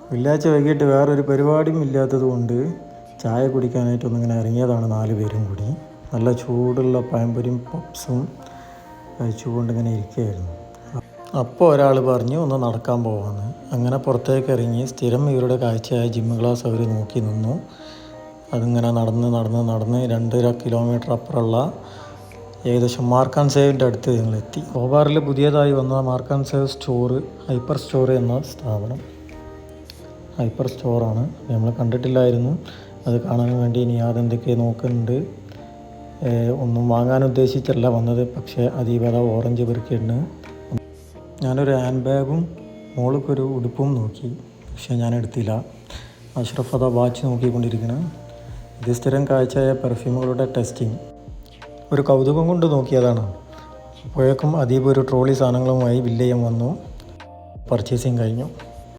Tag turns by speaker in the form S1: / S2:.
S1: വെള്ളിയാഴ്ച വൈകിട്ട് വേറൊരു പരിപാടിയും ഇല്ലാത്തത് കൊണ്ട് ചായ കുടിക്കാനായിട്ടൊന്നിങ്ങനെ ഇറങ്ങിയതാണ് 4 പേരും കൂടി. നല്ല ചൂടുള്ള പഴംപൊരിയും പപ്സും കഴിച്ചുകൊണ്ട് ഇങ്ങനെ ഇരിക്കുകയായിരുന്നു. അപ്പോൾ ഒരാൾ പറഞ്ഞു ഒന്ന് നടക്കാൻ പോകാമെന്ന്. അങ്ങനെ പുറത്തേക്ക് ഇറങ്ങി സ്ഥിരം ഇവരുടെ കാഴ്ചയായ ജിം ക്ലാസ് അവർ നോക്കി നിന്നു. അതിങ്ങനെ നടന്ന് 2.5 കിലോമീറ്റർ അപ്പുറമുള്ള ഏകദേശം മാർക്ക് ആൻഡ് സേവിൻ്റെ അടുത്ത് ഞങ്ങളെത്തി. കോവാറിൽ പുതിയതായി വന്ന mark and save store, hyper store എന്ന സ്ഥാപനം. ഹൈപ്പർ സ്റ്റോറാണ്, നമ്മൾ കണ്ടിട്ടില്ലായിരുന്നു. അത് കാണാൻ വേണ്ടി ഇനി അതെന്തൊക്കെ നോക്കുന്നുണ്ട്. ഒന്നും വാങ്ങാൻ ഉദ്ദേശിച്ചല്ല വന്നത്, പക്ഷേ അതീവത ഓറഞ്ച് പെറുക്കിയിട്ടുണ്ട്. ഞാനൊരു ഹാൻഡ് ബാഗും മോൾക്കൊരു ഉടുപ്പും നോക്കി, പക്ഷേ ഞാൻ എടുത്തില്ല. അഷ്റഫ് അതാ വാച്ച് നോക്കിക്കൊണ്ടിരിക്കണം. ഇത് സ്ഥിരം കാഴ്ചയായ പെർഫ്യൂമുകളുടെ ടെസ്റ്റിംഗ്. ഒരു കൗതുകം കൊണ്ട് നോക്കിയതാണ്. അപ്പോഴേക്കും അദീബ് ഒരു ട്രോളി സാധനങ്ങളുമായി വില്ലയം വന്നു. പർച്ചേസിങ് കഴിഞ്ഞു.